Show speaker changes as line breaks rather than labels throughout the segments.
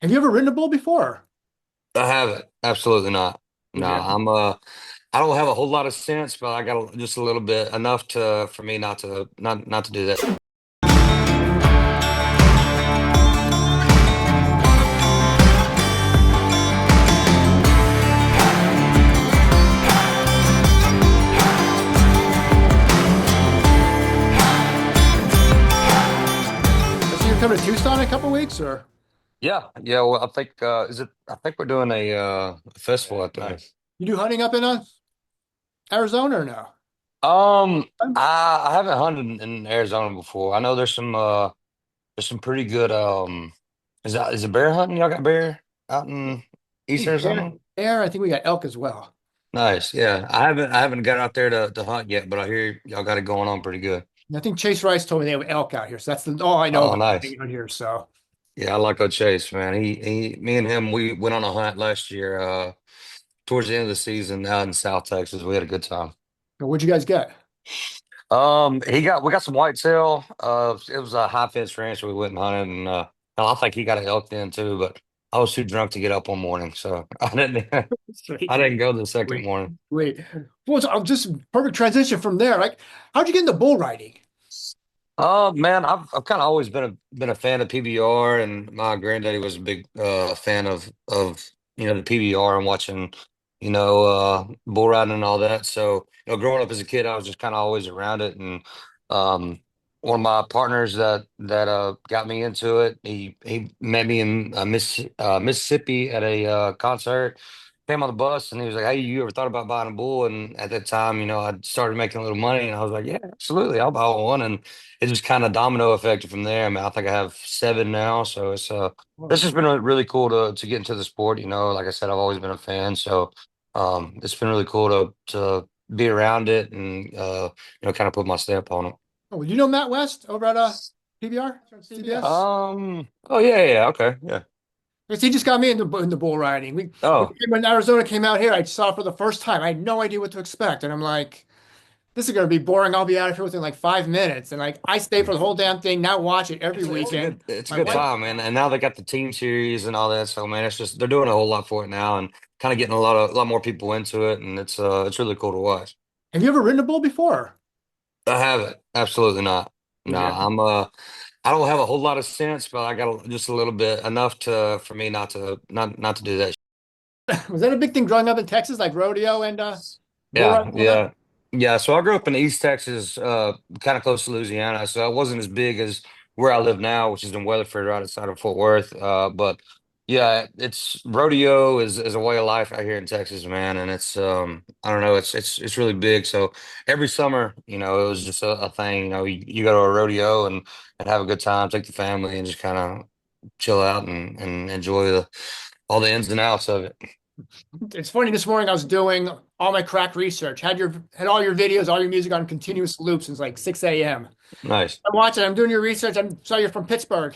Have you ever ridden a bull before?
I haven't. Absolutely not. No,
Yeah.
I don't have a whole lot of sense, but I got just a little bit, enough to for me not to do that.
So you're coming to Tucson in a couple weeks, or
Yeah, yeah. Well, I think is it? I think we're doing a festival up there.
you do hunting up in Arizona or no?
I haven't hunted in Arizona before. I know there's some pretty good is it bear hunting? Y'all got bear out in East
Bear,
Arizona?
bear. I think we got elk as well.
Nice. Yeah. I haven't got out there to hunt yet, but I hear y'all got it going on pretty good.
And I think Chase Rice told me they have elk out here, so that's all I know
Oh,
about
nice.
hunting out here. So,
Yeah, I like Chase, man. Me and him, we went on a hunt last year, towards the end of the season out in South Texas. We had a good time.
what'd you guys get?
We got some whitetail. It was a high fence ranch, so we went and hunted, and hell, I think he got an elk then too. But I was too drunk to get up one morning, so I didn't.
Sweet.
I didn't go the second
Wait,
morning.
wait. Well, so just perfect transition from there. Like, how'd you get into bull riding?
Man, I've kind of always been a fan of PBR, and my granddaddy was a big fan of the PBR and watching bull riding and all that. So growing up as a kid, I was just kind of always around it. And um, one of my partners that got me into it, he met me in Mississippi at a concert. Came on the bus and he was like, "Hey, you ever thought about buying a bull?" And at that time, I started making a little money, and I was like, "Yeah, absolutely, I'll buy one." And it just kind of domino affected from there. I mean, I think I have seven now, so it's
Whoa.
just been really cool to get into the sport. Like I said, I've always been a fan, so it's been really cool to be around it and kind of put my stamp on it.
Oh, you know Matt West over at PBR, CBS?
Oh yeah, yeah, okay, yeah.
Because he just got me into bull riding.
Oh,
When Arizona came out here, I saw it for the first time. I had no idea what to expect, and I'm like, this is gonna be boring. I'll be out of here within like 5 minutes. And like I stay for the whole damn thing. Now watch it every weekend.
it's a
My
good
wife,
time, man. And now they got the team series and all that, so man, it's just they're doing a whole lot for it now, and kind of getting a lot more people into it, and it's really cool to watch.
have you ever ridden a bull before?
I haven't. Absolutely not. No,
Yeah.
I don't have a whole lot of sense, but I got just a little bit, enough to for me not to do that.
Was that a big thing growing up in Texas, like rodeo and bull
Yeah,
riding and all that?
yeah. Yeah, so I grew up in East Texas, kind of close to Louisiana, so I wasn't as big as where I live now, which is in Weatherford, right outside of Fort Worth. But yeah, it's rodeo is a way of life out here in Texas, man, and it's I don't know, it's really big. So every summer, it was just a thing. You go to a rodeo and have a good time, take the family, and just kind of chill out and enjoy the all the ins and outs of it.
It's funny. This morning I was doing all my crack research. Had all your videos, all your music on continuous loop since like 6 a.m.
Nice.
I'm watching. I'm doing your research. I saw you're from Pittsburg,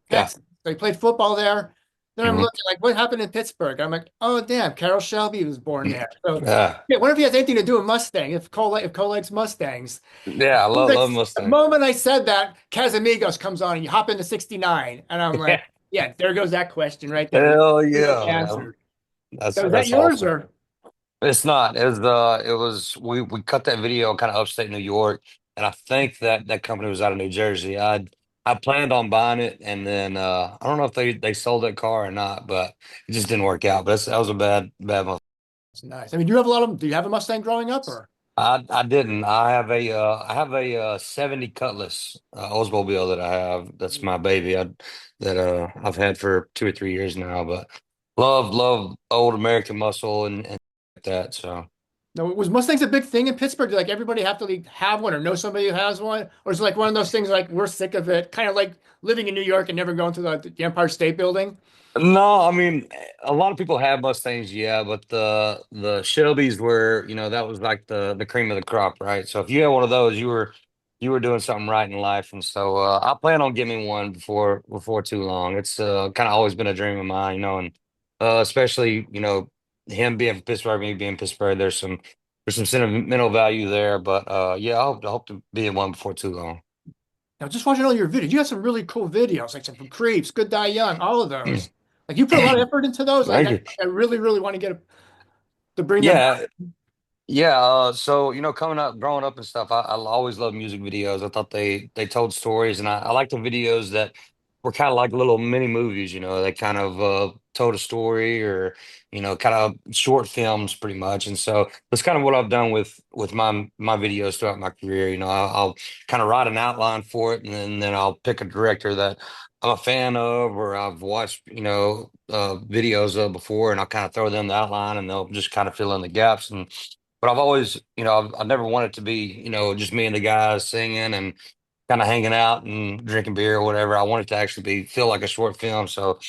Yeah.
Texas. They played football there. Then I'm
Hmm.
looking like, what happened in Pittsburgh? I'm like, oh damn, Carol Shelby was born there. So
Yeah.
yeah, wonder if he has anything to do with Mustang. If Cole likes Mustangs.
Yeah, I love
The
Mustang.
moment I said that, Casamigos comes on and you hop into 69, and I'm like,
Yeah.
yeah, there goes that question right there.
Hell
We
yeah, man.
answered. So is that
That's
yours
awesome.
or?
It's not. It was we cut that video kind of upstate New York, and I think that company was out of New Jersey. I planned on buying it, and then I don't know if they sold that car or not, but it just didn't work out. But that was a bad month.
It's nice. I mean, do you have a lot of? Do you have a Mustang growing up or?
I didn't. I have a 70 Cutlass Oldsmobile that I have. That's my baby. I've had for 2 or 3 years now. But love old American muscle and like that. So
No, was Mustangs a big thing in Pittsburgh? Do like everybody have to like have one or know somebody who has one? Or is it like one of those things like we're sick of it, kind of like living in New York and never going to the Empire State Building?
no, I mean a lot of people have Mustangs, yeah, but the Shelbys were, that was like the cream of the crop, right? So if you had one of those, you were doing something right in life. And so I plan on getting me one before too long. It's kind of always been a dream of mine, and especially, him being from Pittsburgh, me being Pittsburgh, there's some sentimental value there. But yeah, I hope to be in one before too long.
Now, just watching all your videos, you have some really cool videos, like some from Creeps, Good Die Young, all of those. Like you put a lot of effort into those. Like
Thank you.
I really, really want to to bring them.
Yeah, yeah, so coming up, growing up and stuff, I always loved music videos. I thought they told stories, and I like the videos that were kind of like little mini movies. They kind of told a story, or kind of short films, pretty much. And so that's kind of what I've done with my videos throughout my career. I'll kind of write an outline for it, and then I'll pick a director that I'm a fan of, or I've watched videos of before, and I'll kind of throw them the outline, and they'll just kind of fill in the gaps. And but I've always, I've never wanted to be, just me and the guys singing and kind of hanging out and drinking beer or whatever. I wanted to actually feel like a short film. So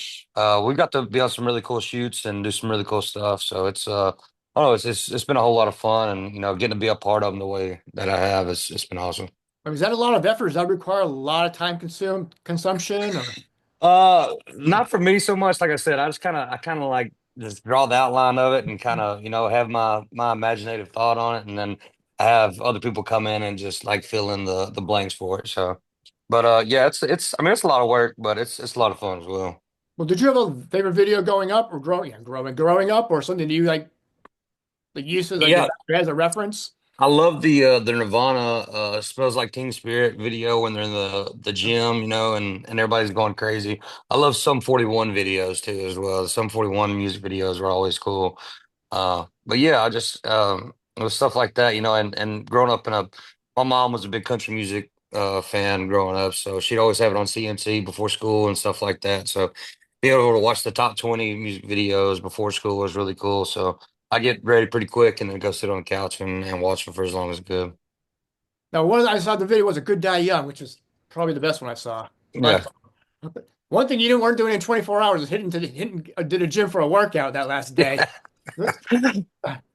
we've got to be on some really cool shoots and do some really cool stuff. So I don't know, it's been a whole lot of fun, and getting to be a part of them the way that I have, it's been awesome.
I mean, is that a lot of effort? Does that require a lot of time consumption or
Not for me so much. Like I said, I kind of like just draw the outline of it and kind of, have my imaginative thought on it, and then I have other people come in and just like fill in the blanks for it. So, but yeah, it's I mean it's a lot of work, but it's a lot of fun as well.
well, did you have a favorite video growing up or growing up or something that you like use as
Yeah,
as a reference?
I love the Nirvana "Smells Like Teen Spirit" video when they're in the gym, and everybody's going crazy. I love some 41 videos too as well. Some 41 music videos are always cool. But yeah, I just it was stuff like that, and growing up my mom was a big country music fan growing up, so she'd always have it on CNC before school and stuff like that. So being able to watch the top 20 music videos before school was really cool. So I get ready pretty quick and then go sit on the couch and watch them for as long as good.
Now, one I saw the video was "A Good Die Young," which is probably the best one I saw by
Yeah.
far. One thing you weren't doing in 24 hours is hitting did a gym for a workout that last day.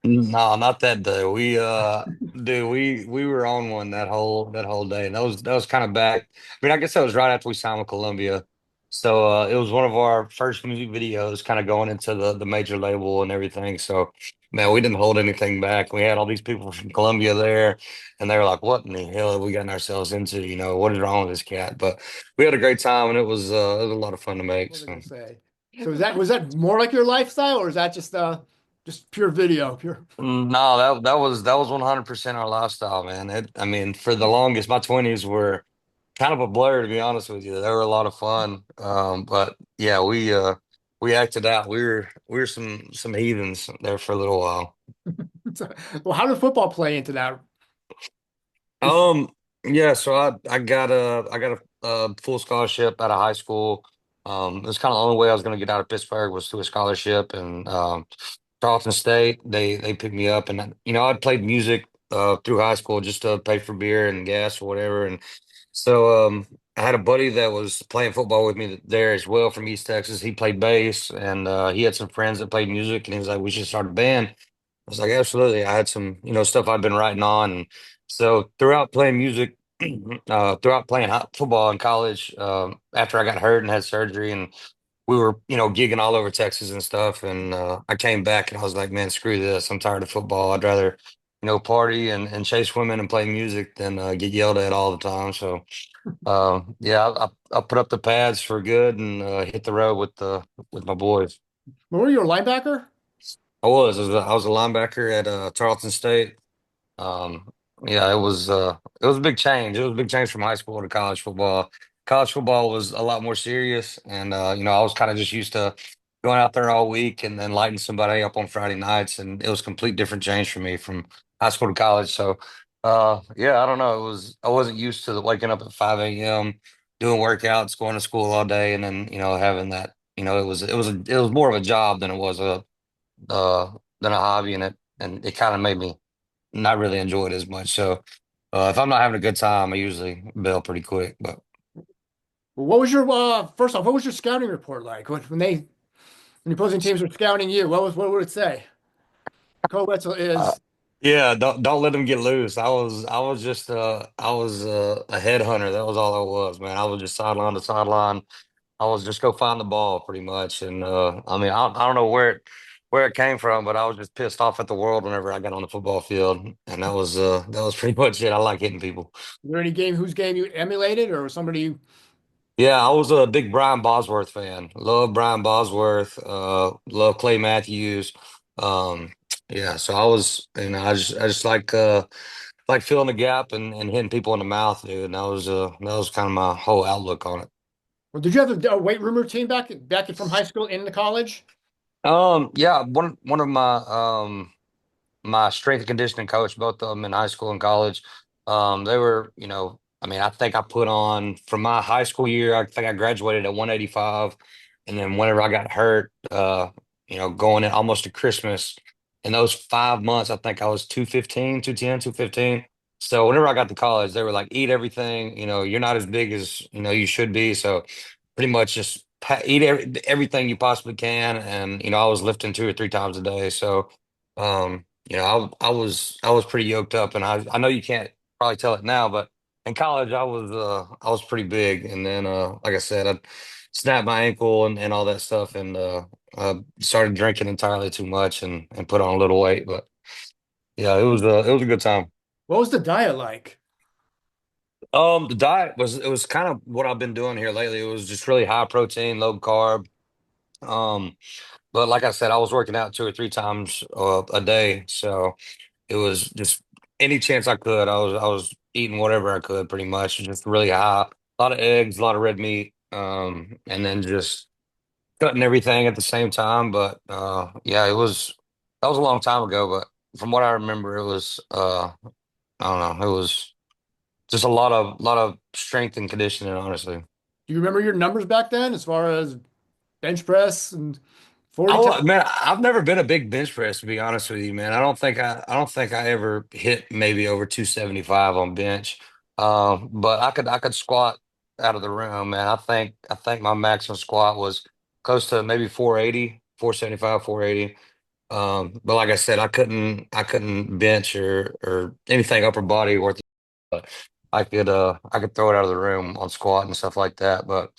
No, not that day. Dude, we were on one that whole day. And that was kind of back. I mean, I guess that was right after we signed with Columbia. So it was one of our first music videos kind of going into the major label and everything. So man, we didn't hold anything back. We had all these people from Columbia there, and they were like, "What in the hell have we gotten ourselves into? What is wrong with this cat?" But we had a great time, and it was a lot of fun to make.
What was I
So.
gonna say? So was that more like your lifestyle, or is that just pure video? Pure.
No, that was 100% our lifestyle, man. I mean, for the longest, my 20s were kind of a blur, to be honest with you. They were a lot of fun. But yeah, we acted out. We were some heathens there for a little while.
Well, how did football play into that? Is
Um, yeah, so I got a full scholarship out of high school. It was kind of the only way I was going to get out of Pittsburgh was through a scholarship, and Charleston State they picked me up, and I'd played music through high school just to pay for beer and gas or whatever, and so I had a buddy that was playing football with me there as well from East Texas. He played bass, and he had some friends that played music, and he was like, "We should start a band." I was like, absolutely. I had some, stuff I've been writing on. And so throughout playing music, throughout playing football in college, after I got hurt and had surgery, and we were, gigging all over Texas and stuff. And I came back and I was like, man, screw this. I'm tired of football. I'd rather, party and chase women and play music than get yelled at all the time. So, yeah, I put up the pads for good and hit the road with my boys.
were you a linebacker?
I was a linebacker at Tarleton State. Um, yeah, it was a big change. It was a big change from high school to college football. College football was a lot more serious, and I was kind of just used to going out there all week and then lighting somebody up on Friday nights, and it was a complete different change for me from high school to college. So, yeah, I don't know. I wasn't used to waking up at 5 a.m., doing workouts, going to school all day, and then having that. It was more of a job than it was than a hobby, and it kind of made me not really enjoy it as much. So if I'm not having a good time, I usually bail pretty quick. But
Well, what was your first off? What was your scouting report like when the opposing teams were scouting you? What would it say? Koe Wetzel
uh,
is
yeah, don't let them get loose. I was a headhunter. That was all I was, man. I was just sideline to sideline. I was just go find the ball pretty much. And I mean, I don't know where it came from, but I was just pissed off at the world whenever I got on the football field, and that was pretty much it. I like hitting people.
there any game whose game you emulated or somebody?
Yeah, I was a big Brian Bosworth fan. Love Brian Bosworth. Love Clay Matthews. Um, yeah, so I was, I just like filling the gap and hitting people in the mouth, dude. And that was kind of my whole outlook on it.
Well, did you have a weight room routine back from high school into college?
Yeah, one of my strength and conditioning coach, both of them in high school and college. They were, I mean, I think I put on from my high school year, I think I graduated at 185. And then whenever I got hurt, going in almost to Christmas, in those 5 months, I think I was 215, 210, 215. So whenever I got to college, they were like, eat everything, you're not as big as, you should be. So pretty much just eat everything you possibly can. And, I was lifting 2 or 3 times a day. So, I was pretty yoked up, and I know you can't probably tell it now, but in college I was pretty big, and then like I said, I snapped my ankle and all that stuff, and started drinking entirely too much and put on a little weight. But yeah, it was a good time.
What was the diet like?
The diet was it was kind of what I've been doing here lately. It was just really high protein, low carb. Um, but like I said, I was working out 2 or 3 times a day, so. It was just any chance I could. I was eating whatever I could, pretty much. Just really high, a lot of eggs, a lot of red meat, and then just cutting everything at the same time. But yeah, it was that was a long time ago. But from what I remember, it was I don't know, it was just a lot of strength and conditioning, honestly.
Do you remember your numbers back then as far as bench press and 40 times?
Oh man, I've never been a big bench press to be honest with you, man. I don't think I ever hit maybe over 275 on bench. But I could squat out of the room, man. I think my maximum squat was close to maybe 480, 475, 480. But like I said, I couldn't bench or anything upper body worth it. But I could throw it out of the room on squat and stuff like that. But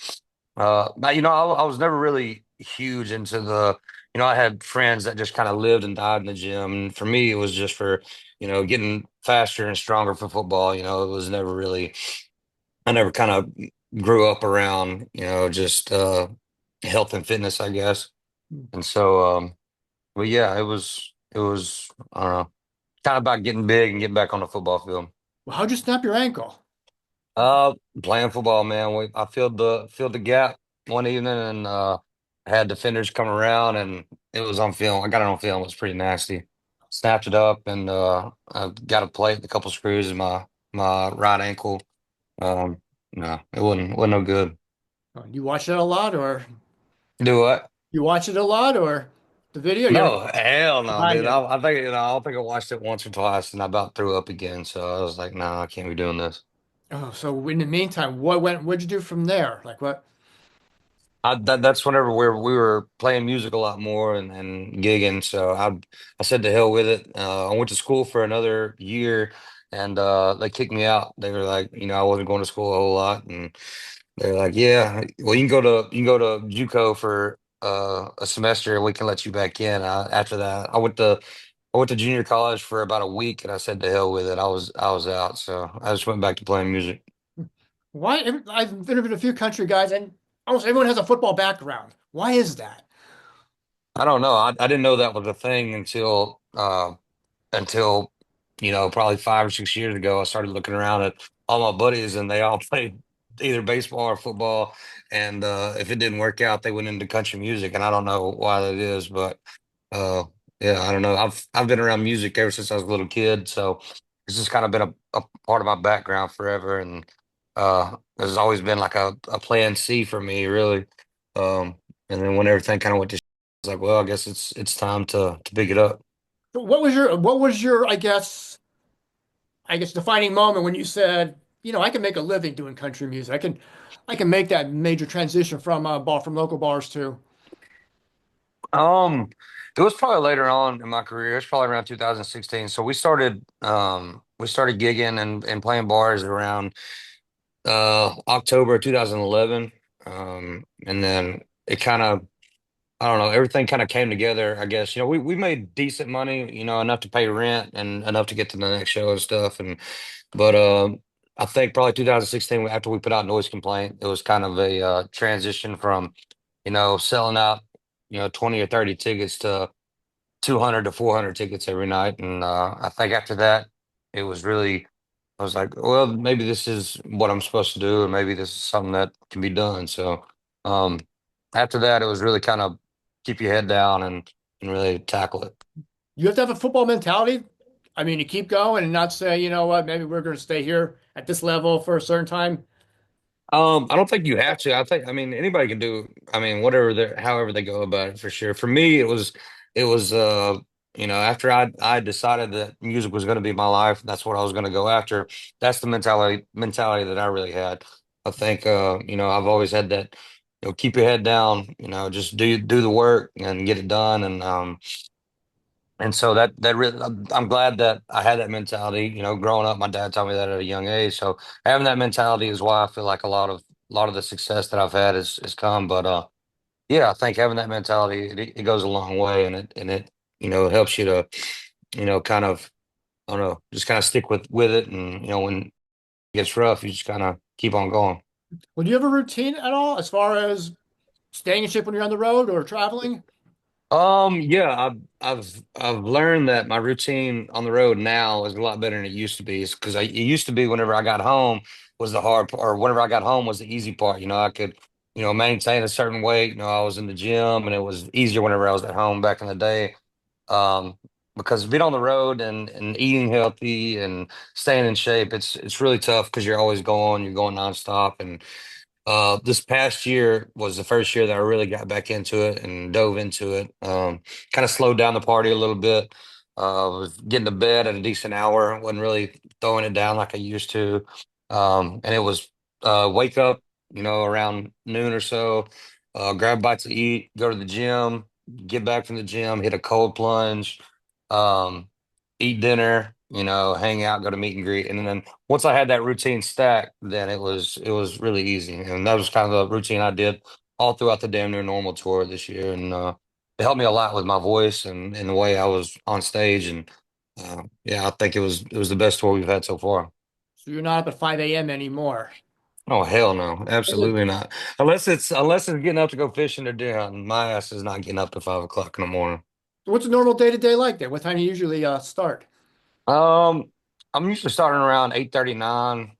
I was never really huge into I had friends that just kind of lived and died in the gym. And for me, it was just for, getting faster and stronger for football. It was never really, I never kind of grew up around, just health and fitness, I guess. And so, but yeah, it was, I don't know, kind of about getting big and getting back on the football field.
Well, how'd you snap your ankle?
Uh, Playing football, man. I filled the gap one evening and had defenders come around and it was on film. I got it on film. It was pretty nasty. Snapped it up and I got a plate, a couple screws in my right ankle. Um, no, it wasn't no good.
You watch it a lot, or
Do what?
you watch it a lot, or the video? You ever
No, hell no,
behind
dude.
it?
I think I don't think I watched it once or twice and I about threw up again. So I was like, no, I can't be doing this.
Oh, so in the meantime, what'd you do from there? Like what?
That's whenever we were playing music a lot more and gigging. So I said to hell with it. I went to school for another year, and they kicked me out. They were like, I wasn't going to school a whole lot, and they're like, yeah, well, you can go to JUCO for a semester, and we can let you back in. After that, I went to junior college for about a week, and I said to hell with it. I was out, so I just went back to playing music.
Why? I've interviewed a few country guys, and almost everyone has a football background. Why is that?
I don't know. I didn't know that was a thing until probably 5 or 6 years ago. I started looking around at all my buddies and they all played either baseball or football, and if it didn't work out they went into country music, and I don't know why that is, but uh yeah, I don't know. I've been around music ever since I was a little kid, so it's just kind of been a part of my background forever, and there's always been like a plan C for me, really. um and then when everything kind of went to I was like, well, I guess it's time to pick it up.
So what was your I guess defining moment when you said, I can make a living doing country music. I can make that major transition from from local bars to.
Um, it was probably later on in my career. It's probably around 2016. So we started gigging and playing bars around October 2011. And then it kind of I don't know, everything kind of came together, I guess. We made decent money, enough to pay rent and enough to get to the next show and stuff. But I think probably 2016 after we put out Noise Complaint, it was kind of a transition from, selling out, 20 or 30 tickets to 200 to 400 tickets every night. And I think after that, it was really, I was like, well, maybe this is what I'm supposed to do, and maybe this is something that can be done. So um, after that, it was really kind of keep your head down and really tackle it.
You have to have a football mentality. I mean, to keep going and not say, you know what, maybe we're going to stay here at this level for a certain time.
I don't think you have to. I mean, anybody can do, I mean, whatever however they go about it for sure. For me, it was, after I decided that music was going to be my life, that's what I was going to go after. That's the mentality that I really had. I think, I've always had that, keep your head down, just do the work and get it done. And so that really, I'm glad that I had that mentality. Growing up, my dad taught me that at a young age. So having that mentality is why I feel like a lot of the success that I've had is come. But yeah, I think having that mentality it goes a long way, and it it helps you to kind of I don't know just kind of stick with it, and when it gets rough, you just kind of keep on going.
Well, do you have a routine at all as far as staying in shape when you're on the road or traveling?
Yeah, I've learned that my routine on the road now is a lot better than it used to be. It's because it used to be whenever I got home was the hard part, or whenever I got home was the easy part. I could, maintain a certain weight. I was in the gym, and it was easier whenever I was at home back in the day. Um, because being on the road and eating healthy and staying in shape, it's really tough because you're going nonstop, and this past year was the first year that I really got back into it and dove into it. Kind of slowed down the party a little bit. Was getting to bed at a decent hour, wasn't really throwing it down like I used to. And it was wake up, around noon or so, grab bites to eat, go to the gym, get back from the gym, hit a cold plunge, um, eat dinner, hang out, go to meet and greet, and then once I had that routine stacked, then it was really easy, and that was kind of the routine I did all throughout the damn near normal tour this year, and it helped me a lot with my voice and the way I was on stage, and yeah, I think it was the best tour we've had so far.
So you're not up at 5 a.m. anymore.
Oh hell no,
What's the,
absolutely not. Unless it's getting up to go fishing or deer hunting, my ass is not getting up at 5 o'clock in the morning.
what's a normal day to day like there? What time do you usually start?
Um, I'm usually starting around 8:39.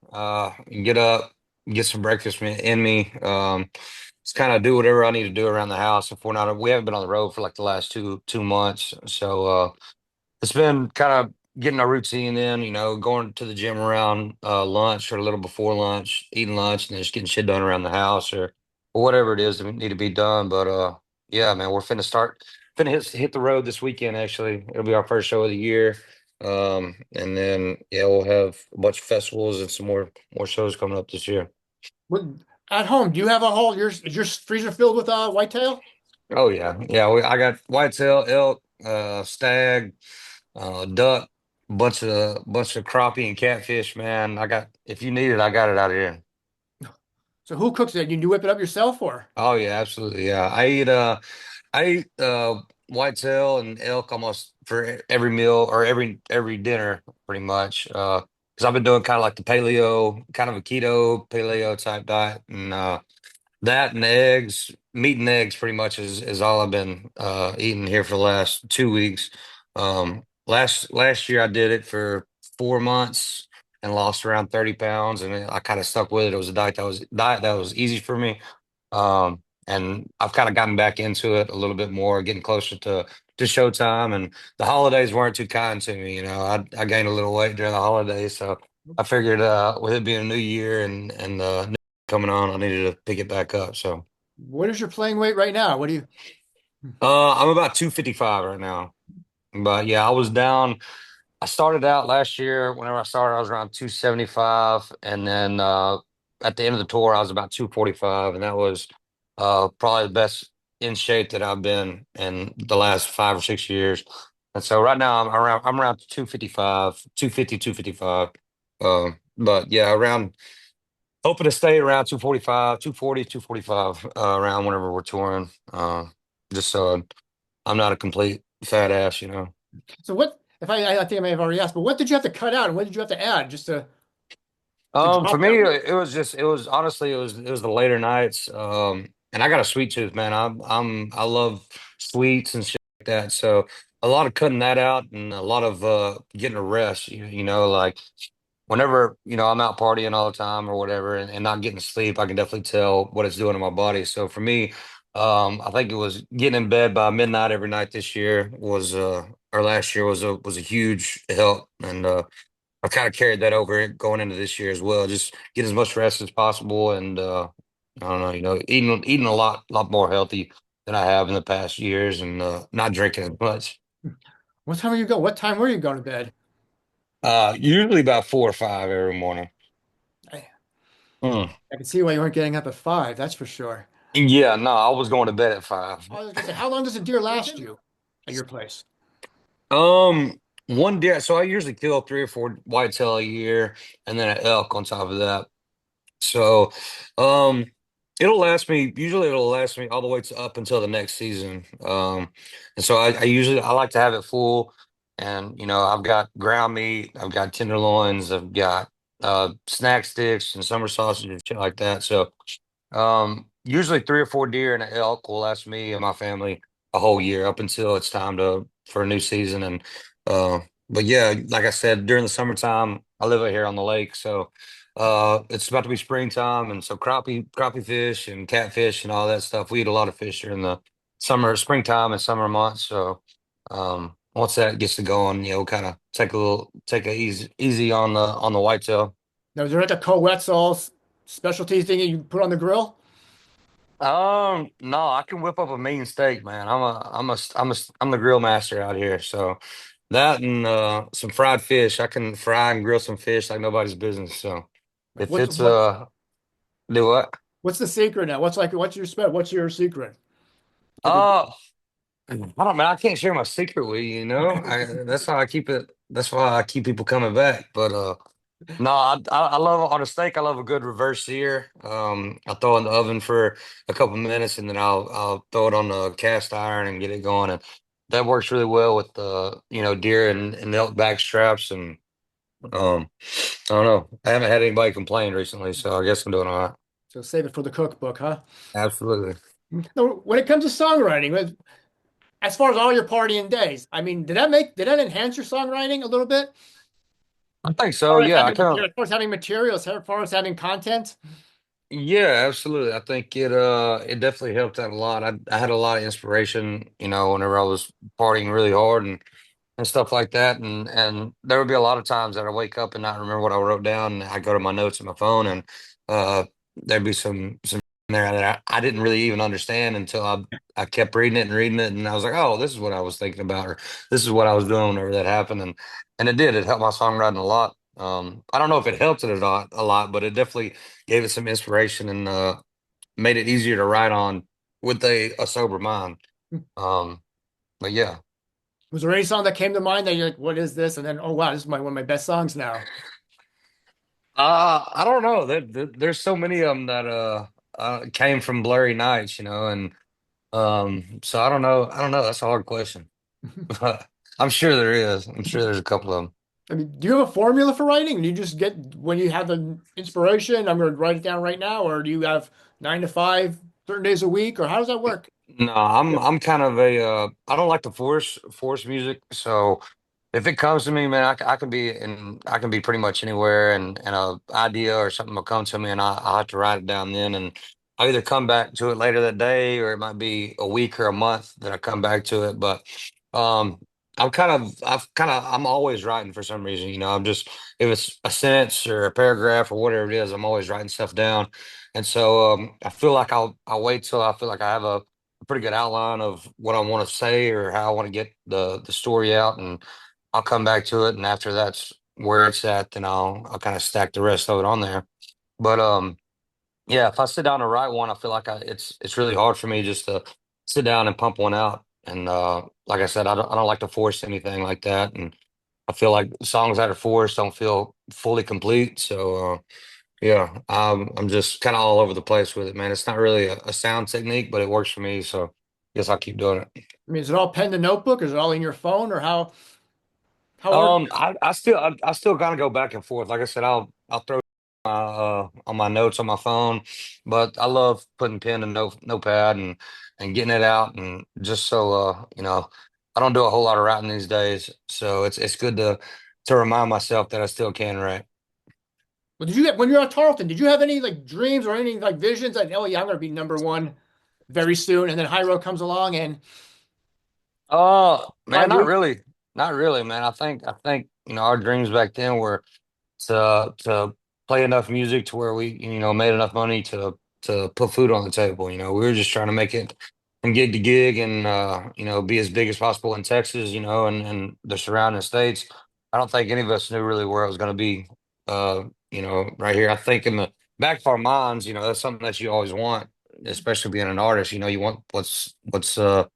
Get up, get some breakfast in me. Just kind of do whatever I need to do around the house. If we haven't been on the road for like the last two months, so it's been kind of getting a routine in. Going to the gym around lunch or a little before lunch, eating lunch, and then just getting shit done around the house or whatever it is that need to be done. But yeah, man, we're finna hit the road this weekend. Actually, it'll be our first show of the year. And then yeah, we'll have a bunch of festivals and some more shows coming up this year.
What, at home, do you have a whole, is your freezer filled with whitetail?
Oh yeah, yeah. I got whitetail, elk, stag, duck, bunch of crappie and catfish. Man, if you need it, I got it out here.
So who cooks it? You whip it up yourself or?
Oh yeah, absolutely. Yeah, I eat whitetail and elk almost for every meal or every dinner, pretty much. Because I've been doing kind of like the paleo, kind of a keto paleo type diet, and that and eggs, meat and eggs pretty much is all I've been eating here for the last 2 weeks. Last year I did it for 4 months and lost around 30 pounds, and I kind of stuck with it. It was a diet that was easy for me. And I've kind of gotten back into it a little bit more, getting closer to showtime, and the holidays weren't too kind to me. I gained a little weight during the holidays, so I figured with it being a new year and coming on, I needed to pick it back up. So
What is your playing weight right now? What do you?
I'm about 255 right now. But yeah, I was down. I started out last year. Whenever I started, I was around 275, and then at the end of the tour, I was about 245, and that was probably the best in shape that I've been in the last 5 or 6 years. And so right now I'm around 255, 250, 255. But yeah, around hoping to stay around 245, 240, 245 around whenever we're touring. Just so I'm not a complete fat ass.
So what? If I think I may have already asked, but what did you have to cut out and what did you have to add just to? to
For
drop
me,
that weight?
it was just it was honestly it was the later nights. And I got a sweet tooth, man. I love sweets and shit like that. So a lot of cutting that out and a lot of getting a rest. You know, like whenever I'm out partying all the time or whatever, and not getting sleep, I can definitely tell what it's doing to my body. So for me, I think it was getting in bed by midnight every night this year was or last year was a huge help, and I've kind of carried that over going into this year as well. Just get as much rest as possible, and I don't know, eating a lot more healthy than I have in the past years, and not drinking as much.
What time are you go? What time were you going to bed?
Usually about 4 or 5 every morning.
I,
Mm.
I can see why you weren't getting up at 5, that's for sure.
Yeah, no, I was going to bed at 5.
I was gonna say, how long does a deer last you at your place?
Um, one deer. So I usually kill 3 or 4 whitetail a year, and then an elk on top of that. So, um, it'll last me. Usually, it'll last me all the way to up until the next season. And so I usually I like to have it full, and I've got ground meat, I've got tenderloins, I've got snack sticks and summer sausage and shit like that. So, usually 3 or 4 deer and an elk will last me and my family a whole year up until it's time to for a new season. And uh, but yeah, like I said, during the summertime, I live out here on the lake, so. It's about to be springtime, and so crappie fish and catfish and all that stuff. We eat a lot of fish during the springtime and summer months. So, once that gets to going, kind of take a easy on the whitetail.
Now, is there like a Koe Wetzel specialty thing that you put on the grill?
No, I can whip up a mean steak, man. I'm the grill master out here. So that and some fried fish, I can fry and grill some fish like nobody's business. So
Like
if
what's
it's
what
do what?
what's the secret now? What's your secret for the
Uh, I don't, man. I can't share my secret with you. That's how I keep it. That's why I keep people coming back. But no, I love on a steak. I love a good reverse sear. I'll throw it in the oven for a couple minutes, and then I'll throw it on the cast iron and get it going. And that works really well with the deer and elk back straps. And I don't know. I haven't had anybody complain recently, so I guess I'm doing all right.
so save it for the cookbook, huh?
Absolutely.
Now, when it comes to songwriting, as far as all your partying days, I mean, did that enhance your songwriting a little bit?
I think so. Yeah, I kind of.
As far as having materials, as far as having content?
Yeah, absolutely. I think it definitely helped out a lot. I had a lot of inspiration, whenever I was partying really hard and stuff like that. And there would be a lot of times that I wake up and not remember what I wrote down. And I go to my notes on my phone, and uh, there'd be some in there that I didn't really even understand until I kept reading it, and I was like, oh, this is what I was thinking about, or this is what I was doing whenever that happened, and it did. It helped my songwriting a lot. I don't know if it helped it a lot, but it definitely gave it some inspiration and made it easier to write on with a sober mind. Um, but yeah.
Was there any song that came to mind that you're like, what is this? And then, oh wow, this is one of my best songs now.
I don't know. There's so many of them that came from blurry nights, and so I don't know. I don't know. That's a hard question. I'm sure there is. I'm sure there's a couple of them.
I mean, do you have a formula for writing? Do you just get when you have the inspiration, I'm going to write it down right now, or do you have 9 to 5, certain days a week, or how does that work?
No,
Yeah.
I'm kind of I don't like to force music. So if it comes to me, man, I can be pretty much anywhere, and a idea or something will come to me, and I have to write it down then, and I either come back to it later that day, or it might be a week or a month that I come back to it. But um, I'm always writing for some reason. I'm just if it's a sentence or a paragraph or whatever it is, I'm always writing stuff down, and so I feel like I'll wait till I feel like I have a pretty good outline of what I want to say or how I want to get the story out, and I'll come back to it, and after that's where it's at, then I'll kind of stack the rest of it on there. But yeah, if I sit down to write one, I feel like it's really hard for me just to sit down and pump one out. And like I said, I don't like to force anything like that, and I feel like songs that are forced don't feel fully complete. So yeah, I'm just kind of all over the place with it, man. It's not really a sound technique, but it works for me, so guess I'll keep doing it.
I mean, is it all pen to notebook? Is it all in your phone, or how work?
I still kind of go back and forth. Like I said, I'll throw on my notes on my phone, but I love putting pen and notepad and getting it out, and just so I don't do a whole lot of writing these days, so it's good to remind myself that I still can write.
Well, did you get when you're at Tarleton? Did you have any like dreams or any like visions that oh yeah, I'm going to be number one very soon, and then High Road comes along and
Man,
five weeks?
not really, man. I think our dreams back then were to play enough music to where we made enough money to put food on the table. We were just trying to make it from gig to gig, and be as big as possible in Texas, and the surrounding states. I don't think any of us knew really where it was going to be. Right here. I think in the back of our minds, that's something that you always want, especially being an artist. You want what's the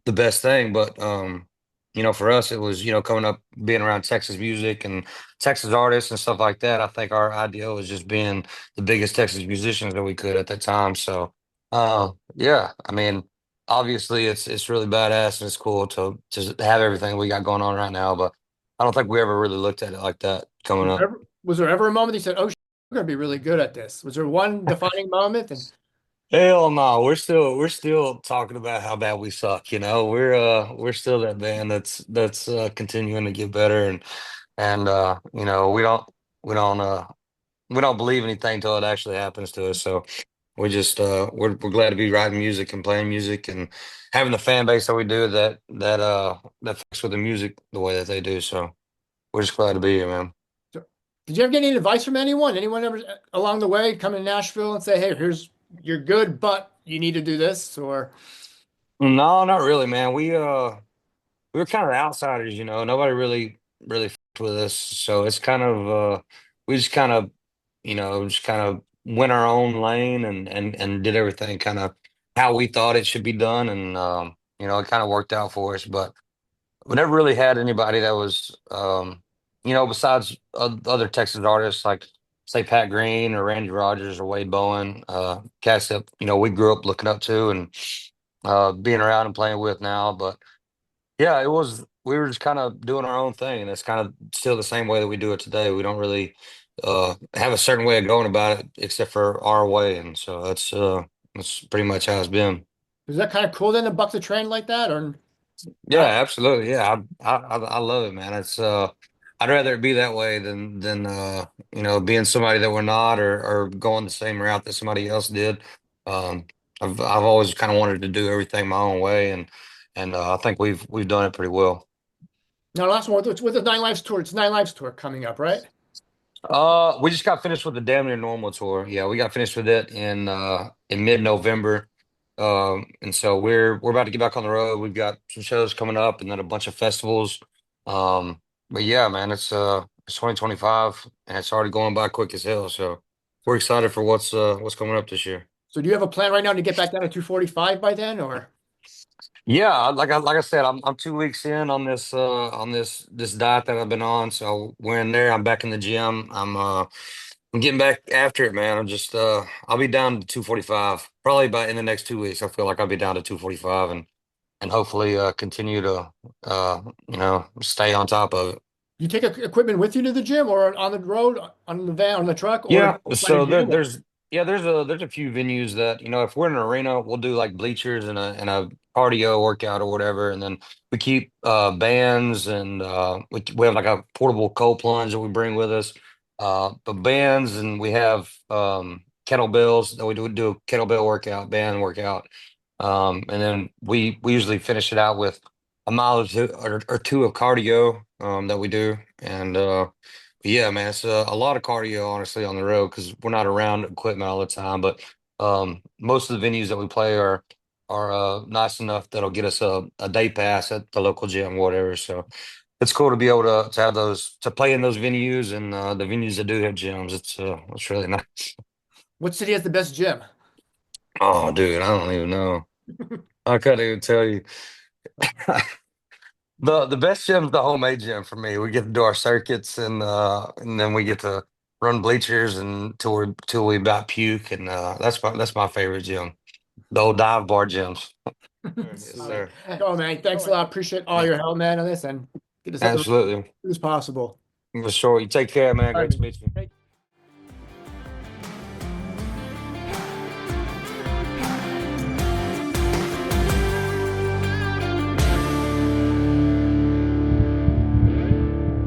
best thing. But for us, it was, coming up, being around Texas music and Texas artists and stuff like that. I think our ideal was just being the biggest Texas musicians that we could at that time. So, yeah, I mean, obviously it's really badass and it's cool to have everything we got going on right now. But I don't think we ever really looked at it like that coming up.
Was there ever a moment you said, "Oh, we're going to be really good at this"? Was there one defining moment? And
Hell no, we're still talking about how bad we suck, we're still that band that's continuing to get better, and we don't we don't believe anything till it actually happens to us. So we're glad to be writing music and playing music and having the fan base that we do, that fits with the music the way that they do. So we're just glad to be here, man.
so, did you ever get any advice from anyone? Anyone ever along the way come to Nashville and say, "Hey, here's you're good, but you need to do this"? Or
No, not really, man. We were kind of outsiders, nobody really fucked with us. So it's kind of we just kind of went our own lane and did everything kind of how we thought it should be done, and it kind of worked out for us. But we never really had anybody that was besides other Texas artists, like say Pat Green or Randy Rogers or Wade Bowen, cats that we grew up looking up to and being around and playing with now. But yeah, it was. We were just kind of doing our own thing, and it's kind of still the same way that we do it today. We don't really have a certain way of going about it, except for our way, and so that's pretty much how it's been.
is that kind of cool then to buck the trend like that, or
Yeah,
not?
absolutely. Yeah, I love it, man. It's I'd rather it be that way than being somebody that we're not, or going the same route that somebody else did. Um, I've always kind of wanted to do everything my own way, and I think we've done it pretty well.
Now, last one with the Nine Lives tour. It's Nine Lives tour coming up, right?
We just got finished with the Damn Near Normal tour. Yeah, we got finished with it in mid-November. And so we're about to get back on the road. We've got some shows coming up and then a bunch of festivals. But yeah, man, it's 2025 and it's already going by quick as hell. So we're excited for what's coming up this year.
So, do you have a plan right now to get back down to 245 by then, or
Yeah, like I said, I'm 2 weeks in on this diet that I've been on. So we're in there. I'm back in the gym. I'm getting back after it, man. I'll be down to 245 probably by in the next 2 weeks. I feel like I'll be down to 245 and hopefully continue to stay on top of it.
you take equipment with you to the gym, or on the road, on the van, on the truck, or
Yeah,
you find a
so
gym? Or
there's a few venues that if we're in an arena, we'll do like bleachers and a cardio workout or whatever, and then we keep bands, and we have like a portable cold plunge that we bring with us, but bands, and we have kettlebells that we do a kettlebell workout, band workout, and then we usually finish it out with a mile or two of cardio that we do, and yeah, man, it's a lot of cardio, honestly, on the road because we're not around equipment all the time. But most of the venues that we play are nice enough that'll get us a day pass at the local gym, whatever. So it's cool to be able to have those to play in those venues, and the venues that do have gyms. It's really nice.
what city has the best gym?
Oh, dude, I don't even know. I couldn't even tell you. The best gym's the homemade gym for me. We get to do our circuits, and then we get to run bleachers and till we about puke, and that's my favorite gym. The old dive bar gyms. Yes,
All right.
sir.
Oh man, thanks a lot. Appreciate all your help, man, on this, and get this up as
Absolutely.
soon as possible.
For sure. You take care, man.
All
Great to
right.
meet you.
Hey.